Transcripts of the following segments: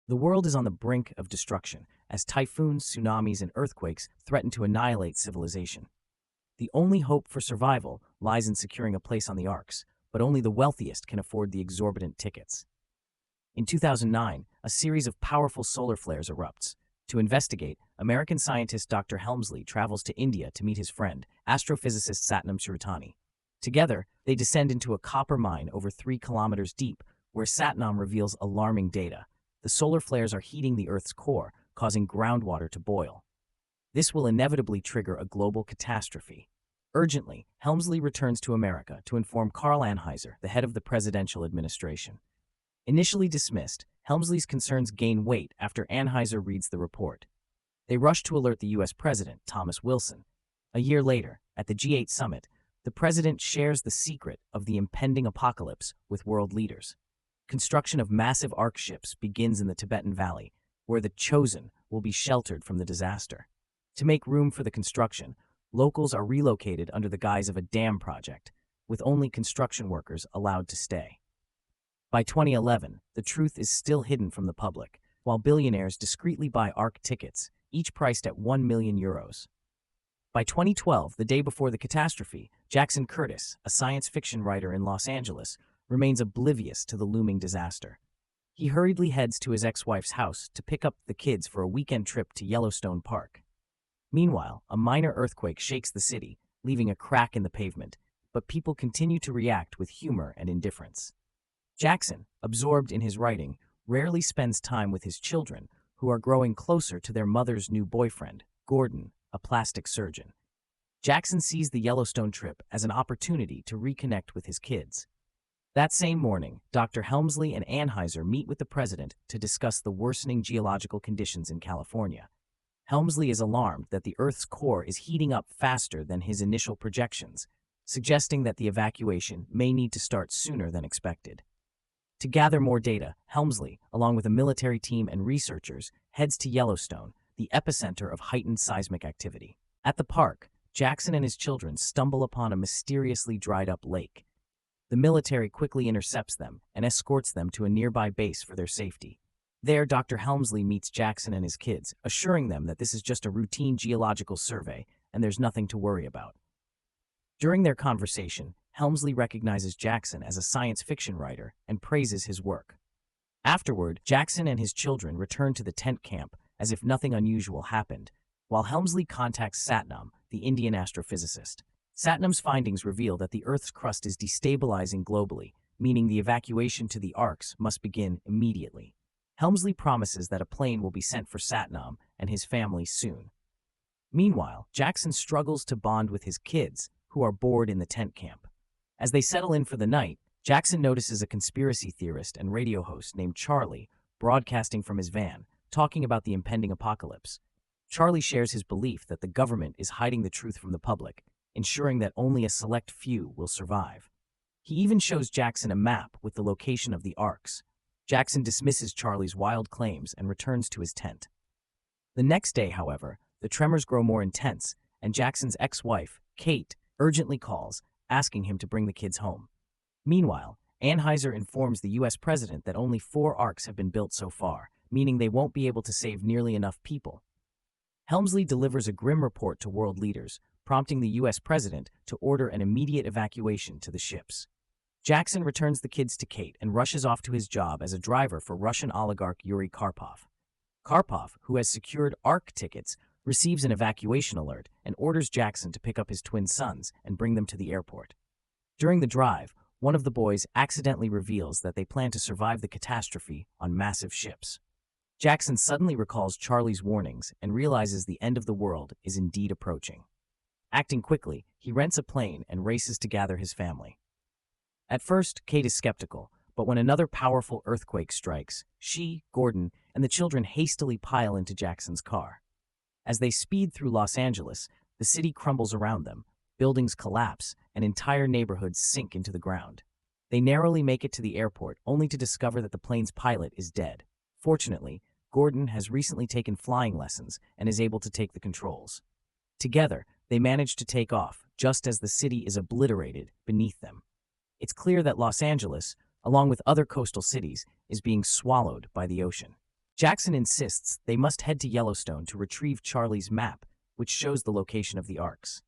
The world is on the brink of destruction as typhoons, tsunamis, and earthquakes threaten to annihilate civilization. The only hope for survival lies in securing a place on the Arks, but only the wealthiest can afford the exorbitant tickets. In 2009, a series of powerful solar flares erupts. To investigate, American scientist Dr. Helmsley travels to India to meet his friend, astrophysicist Satnam Srivatani. Together, they descend into a copper mine over 3 kilometers deep, where Satnam reveals alarming data. The solar flares are heating the Earth's core, causing groundwater to boil. This will inevitably trigger a global catastrophe. Urgently, Helmsley returns to America to inform Karl Anheuser, the head of the presidential administration. Initially dismissed, Helmsley's concerns gain weight after Anheuser reads the report. They rush to alert the U.S. President, Thomas Wilson. A year later, at the G8 summit, the president shares the secret of the impending apocalypse with world leaders. Construction of massive Ark ships begins in the Tibetan Valley, where the chosen will be sheltered from the disaster. To make room for the construction, locals are relocated under the guise of a dam project, with only construction workers allowed to stay. By 2011, the truth is still hidden from the public, while billionaires discreetly buy Ark tickets, each priced at €1 million. By 2012, the day before the catastrophe, Jackson Curtis, a science fiction writer in Los Angeles, remains oblivious to the looming disaster. He hurriedly heads to his ex-wife's house to pick up the kids for a weekend trip to Yellowstone Park. Meanwhile, a minor earthquake shakes the city, leaving a crack in the pavement, but people continue to react with humor and indifference. Jackson, absorbed in his writing, rarely spends time with his children, who are growing closer to their mother's new boyfriend, Gordon, a plastic surgeon. Jackson sees the Yellowstone trip as an opportunity to reconnect with his kids. That same morning, Dr. Helmsley and Anheuser meet with the president to discuss the worsening geological conditions in California. Helmsley is alarmed that the Earth's core is heating up faster than his initial projections, suggesting that the evacuation may need to start sooner than expected. To gather more data, Helmsley, along with a military team and researchers, heads to Yellowstone, the epicenter of heightened seismic activity. At the park, Jackson and his children stumble upon a mysteriously dried-up lake. The military quickly intercepts them and escorts them to a nearby base for their safety. There, Dr. Helmsley meets Jackson and his kids, assuring them that this is just a routine geological survey and there's nothing to worry about. During their conversation, Helmsley recognizes Jackson as a science fiction writer and praises his work. Afterward, Jackson and his children return to the tent camp as if nothing unusual happened, while Helmsley contacts Satnam, the Indian astrophysicist. Satnam's findings reveal that the Earth's crust is destabilizing globally, meaning the evacuation to the Arks must begin immediately. Helmsley promises that a plane will be sent for Satnam and his family soon. Meanwhile, Jackson struggles to bond with his kids, who are bored in the tent camp. As they settle in for the night, Jackson notices a conspiracy theorist and radio host named Charlie broadcasting from his van, talking about the impending apocalypse. Charlie shares his belief that the government is hiding the truth from the public, ensuring that only a select few will survive. He even shows Jackson a map with the location of the Arks. Jackson dismisses Charlie's wild claims and returns to his tent. The next day, however, the tremors grow more intense, and Jackson's ex-wife, Kate, urgently calls, asking him to bring the kids home. Meanwhile, Anheuser informs the U.S. president that only 4 Arks have been built so far, meaning they won't be able to save nearly enough people. Helmsley delivers a grim report to world leaders, prompting the U.S. president to order an immediate evacuation to the ships. Jackson returns the kids to Kate and rushes off to his job as a driver for Russian oligarch Yuri Karpov. Karpov, who has secured Ark tickets, receives an evacuation alert and orders Jackson to pick up his twin sons and bring them to the airport. During the drive, one of the boys accidentally reveals that they plan to survive the catastrophe on massive ships. Jackson suddenly recalls Charlie's warnings and realizes the end of the world is indeed approaching. Acting quickly, he rents a plane and races to gather his family. At first, Kate is skeptical, but when another powerful earthquake strikes, she, Gordon, and the children hastily pile into Jackson's car. As they speed through Los Angeles, the city crumbles around them, buildings collapse, and entire neighborhoods sink into the ground. They narrowly make it to the airport, only to discover that the plane's pilot is dead. Fortunately, Gordon has recently taken flying lessons and is able to take the controls. Together, they manage to take off, just as the city is obliterated beneath them. It's clear that Los Angeles, along with other coastal cities, is being swallowed by the ocean. Jackson insists they must head to Yellowstone to retrieve Charlie's map, which shows the location of the Arks.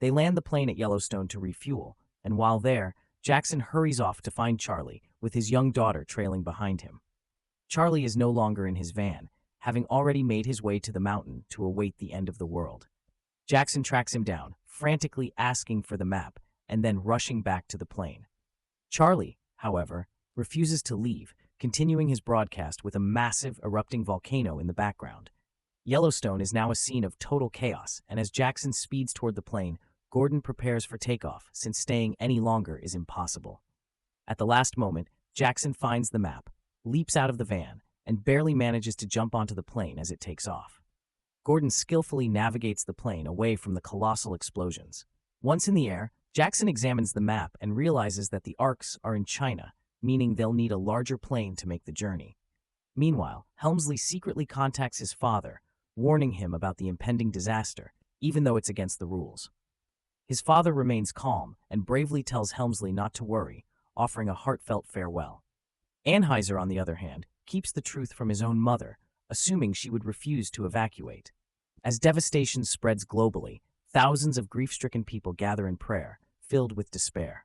They land the plane at Yellowstone to refuel, and while there, Jackson hurries off to find Charlie, with his young daughter trailing behind him. Charlie is no longer in his van, having already made his way to the mountain to await the end of the world. Jackson tracks him down, frantically asking for the map, and then rushing back to the plane. Charlie, however, refuses to leave, continuing his broadcast with a massive erupting volcano in the background. Yellowstone is now a scene of total chaos, and as Jackson speeds toward the plane, Gordon prepares for takeoff, since staying any longer is impossible. At the last moment, Jackson finds the map, leaps out of the van, and barely manages to jump onto the plane as it takes off. Gordon skillfully navigates the plane away from the colossal explosions. Once in the air, Jackson examines the map and realizes that the Arks are in China, meaning they'll need a larger plane to make the journey. Meanwhile, Helmsley secretly contacts his father, warning him about the impending disaster, even though it's against the rules. His father remains calm and bravely tells Helmsley not to worry, offering a heartfelt farewell. Anheuser, on the other hand, keeps the truth from his own mother, assuming she would refuse to evacuate. As devastation spreads globally, thousands of grief-stricken people gather in prayer, filled with despair.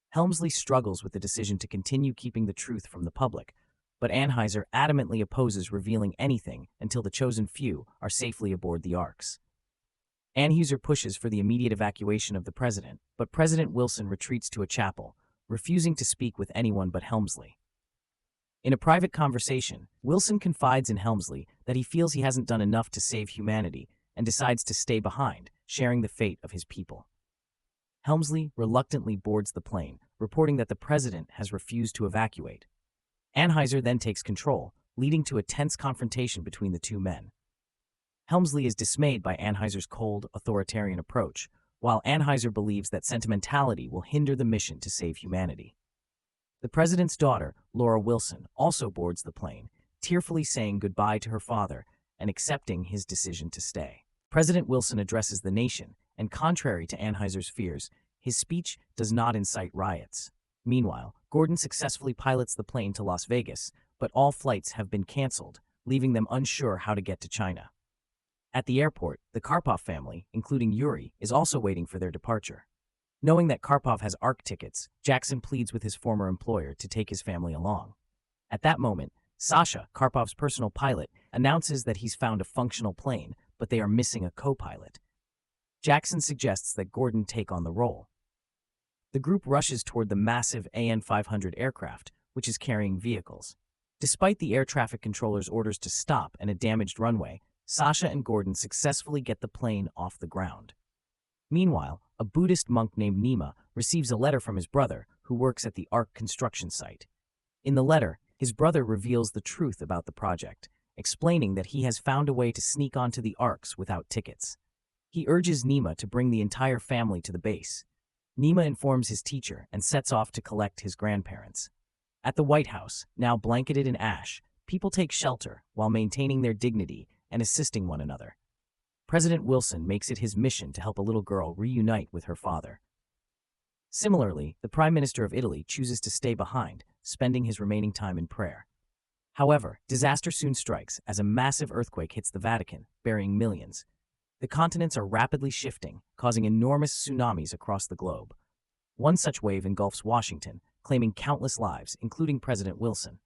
Helmsley struggles with the decision to continue keeping the truth from the public, but Anheuser adamantly opposes revealing anything until the chosen few are safely aboard the Arks. Anheuser pushes for the immediate evacuation of the president, but President Wilson retreats to a chapel, refusing to speak with anyone but Helmsley. In a private conversation, Wilson confides in Helmsley that he feels he hasn't done enough to save humanity and decides to stay behind, sharing the fate of his people. Helmsley reluctantly boards the plane, reporting that the president has refused to evacuate. Anheuser then takes control, leading to a tense confrontation between the two men. Helmsley is dismayed by Anheuser's cold, authoritarian approach, while Anheuser believes that sentimentality will hinder the mission to save humanity. The president's daughter, Laura Wilson, also boards the plane, tearfully saying goodbye to her father and accepting his decision to stay. President Wilson addresses the nation, and contrary to Anheuser's fears, his speech does not incite riots. Meanwhile, Gordon successfully pilots the plane to Las Vegas, but all flights have been canceled, leaving them unsure how to get to China. At the airport, the Karpov family, including Yuri, is also waiting for their departure. Knowing that Karpov has Ark tickets, Jackson pleads with his former employer to take his family along. At that moment, Sasha, Karpov's personal pilot, announces that he's found a functional plane, but they are missing a co-pilot. Jackson suggests that Gordon take on the role. The group rushes toward the massive AN-500 aircraft, which is carrying vehicles. Despite the air traffic controller's orders to stop and a damaged runway, Sasha and Gordon successfully get the plane off the ground. Meanwhile, a Buddhist monk named Nima receives a letter from his brother, who works at the Ark construction site. In the letter, his brother reveals the truth about the project, explaining that he has found a way to sneak onto the Arks without tickets. He urges Nima to bring the entire family to the base. Nima informs his teacher and sets off to collect his grandparents. At the White House, now blanketed in ash, people take shelter while maintaining their dignity and assisting one another. President Wilson makes it his mission to help a little girl reunite with her father. Similarly, the Prime Minister of Italy chooses to stay behind, spending his remaining time in prayer. However, disaster soon strikes as a massive earthquake hits the Vatican, burying millions. The continents are rapidly shifting, causing enormous tsunamis across the globe. One such wave engulfs Washington, claiming countless lives, including President Wilson.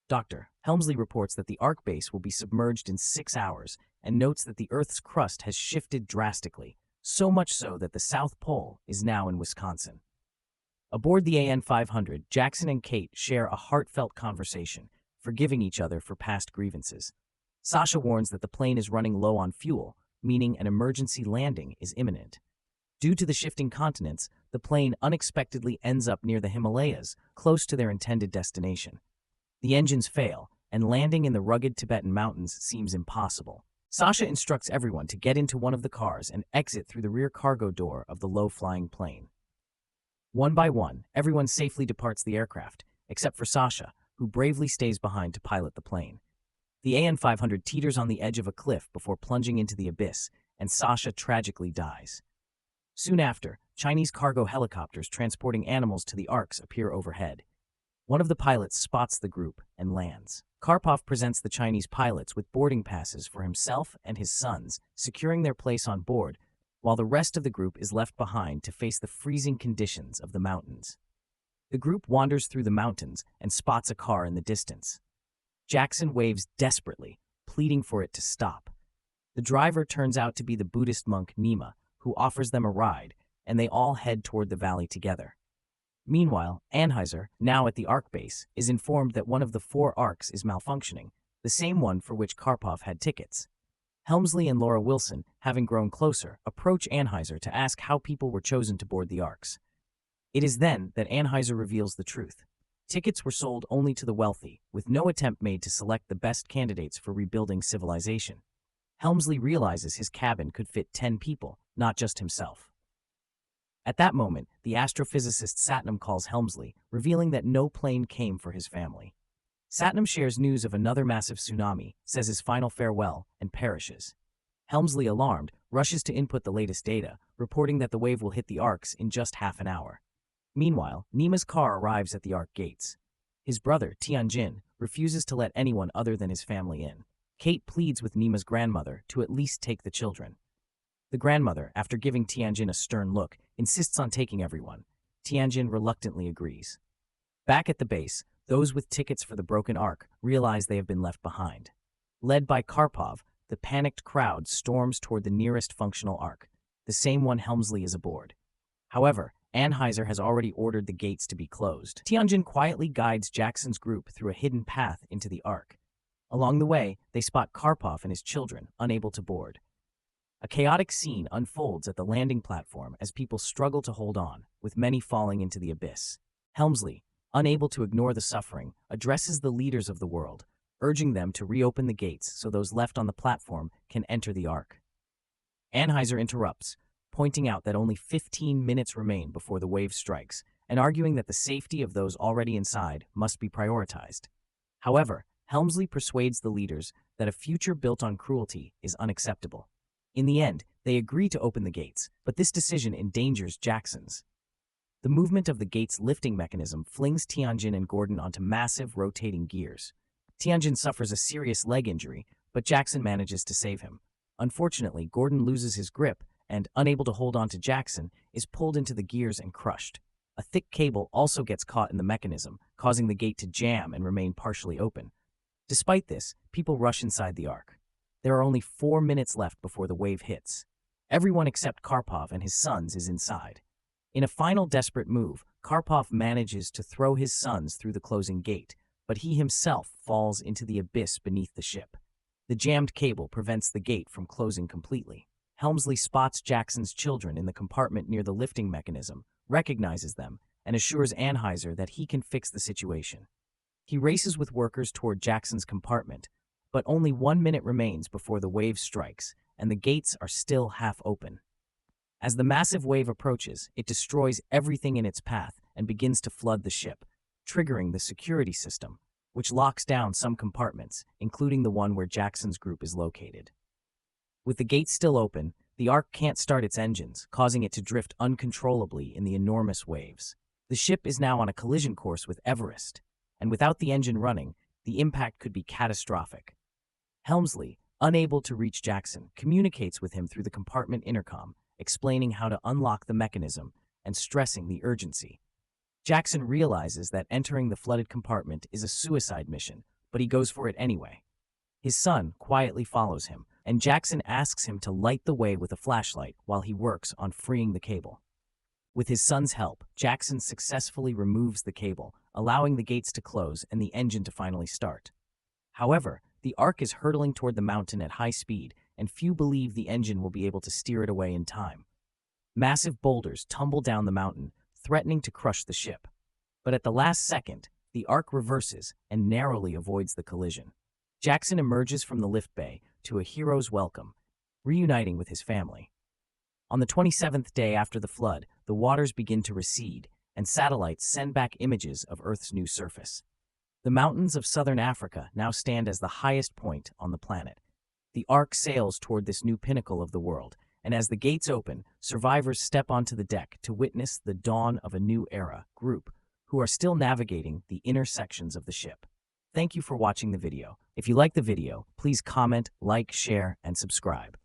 Dr. Helmsley reports that the Ark base will be submerged in 6 hours and notes that the Earth's crust has shifted drastically, so much so that the South Pole is now in Wisconsin. Aboard the AN-500, Jackson and Kate share a heartfelt conversation, forgiving each other for past grievances. Sasha warns that the plane is running low on fuel, meaning an emergency landing is imminent. Due to the shifting continents, the plane unexpectedly ends up near the Himalayas, close to their intended destination. The engines fail, and landing in the rugged Tibetan mountains seems impossible. Sasha instructs everyone to get into one of the cars and exit through the rear cargo door of the low-flying plane. One by one, everyone safely departs the aircraft, except for Sasha, who bravely stays behind to pilot the plane. The AN-500 teeters on the edge of a cliff before plunging into the abyss, and Sasha tragically dies. Soon after, Chinese cargo helicopters transporting animals to the Arks appear overhead. One of the pilots spots the group and lands. Karpov presents the Chinese pilots with boarding passes for himself and his sons, securing their place on board, while the rest of the group is left behind to face the freezing conditions of the mountains. The group wanders through the mountains and spots a car in the distance. Jackson waves desperately, pleading for it to stop. The driver turns out to be the Buddhist monk Nima, who offers them a ride, and they all head toward the valley together. Meanwhile, Anheuser, now at the Ark base, is informed that one of the 4 Arks is malfunctioning, the same one for which Karpov had tickets. Helmsley and Laura Wilson, having grown closer, approach Anheuser to ask how people were chosen to board the Arks. It is then that Anheuser reveals the truth. Tickets were sold only to the wealthy, with no attempt made to select the best candidates for rebuilding civilization. Helmsley realizes his cabin could fit 10 people, not just himself. At that moment, the astrophysicist Satnam calls Helmsley, revealing that no plane came for his family. Satnam shares news of another massive tsunami, says his final farewell, and perishes. Helmsley, alarmed, rushes to input the latest data, reporting that the wave will hit the Arks in just half an hour. Meanwhile, Nima's car arrives at the Ark gates. His brother, Tianjin, refuses to let anyone other than his family in. Kate pleads with Nima's grandmother to at least take the children. The grandmother, after giving Tianjin a stern look, insists on taking everyone. Tianjin reluctantly agrees. Back at the base, those with tickets for the broken Ark realize they have been left behind. Led by Karpov, the panicked crowd storms toward the nearest functional Ark, the same one Helmsley is aboard. However, Anheuser has already ordered the gates to be closed. Tianjin quietly guides Jackson's group through a hidden path into the Ark. Along the way, they spot Karpov and his children, unable to board. A chaotic scene unfolds at the landing platform as people struggle to hold on, with many falling into the abyss. Helmsley, unable to ignore the suffering, addresses the leaders of the world, urging them to reopen the gates so those left on the platform can enter the Ark. Anheuser interrupts, pointing out that only 15 minutes remain before the wave strikes, and arguing that the safety of those already inside must be prioritized. However, Helmsley persuades the leaders that a future built on cruelty is unacceptable. In the end, they agree to open the gates, but this decision endangers Jackson's. The movement of the gate's lifting mechanism flings Tianjin and Gordon onto massive rotating gears. Tianjin suffers a serious leg injury, but Jackson manages to save him. Unfortunately, Gordon loses his grip and, unable to hold on to Jackson, is pulled into the gears and crushed. A thick cable also gets caught in the mechanism, causing the gate to jam and remain partially open. Despite this, people rush inside the Ark. There are only 4 minutes left before the wave hits. Everyone except Karpov and his sons is inside. In a final desperate move, Karpov manages to throw his sons through the closing gate, but he himself falls into the abyss beneath the ship. The jammed cable prevents the gate from closing completely. Helmsley spots Jackson's children in the compartment near the lifting mechanism, recognizes them, and assures Anheuser that he can fix the situation. He races with workers toward Jackson's compartment, but only 1 minute remains before the wave strikes, and the gates are still half open. As the massive wave approaches, it destroys everything in its path and begins to flood the ship, triggering the security system, which locks down some compartments, including the one where Jackson's group is located. With the gates still open, the Ark can't start its engines, causing it to drift uncontrollably in the enormous waves. The ship is now on a collision course with Everest, and without the engine running, the impact could be catastrophic. Helmsley, unable to reach Jackson, communicates with him through the compartment intercom, explaining how to unlock the mechanism and stressing the urgency. Jackson realizes that entering the flooded compartment is a suicide mission, but he goes for it anyway. His son quietly follows him, and Jackson asks him to light the way with a flashlight while he works on freeing the cable. With his son's help, Jackson successfully removes the cable, allowing the gates to close and the engine to finally start. However, the Ark is hurtling toward the mountain at high speed, and few believe the engine will be able to steer it away in time. Massive boulders tumble down the mountain, threatening to crush the ship. But at the last second, the Ark reverses and narrowly avoids the collision. Jackson emerges from the lift bay to a hero's welcome, reuniting with his family. On the 27th day after the flood, the waters begin to recede, and satellites send back images of Earth's new surface. The mountains of southern Africa now stand as the highest point on the planet. The Ark sails toward this new pinnacle of the world, and as the gates open, survivors step onto the deck to witness the dawn of a new era. Group, who are still navigating the inner sections of the ship. Thank you for watching the video. If you like the video, please comment, like, share, and subscribe.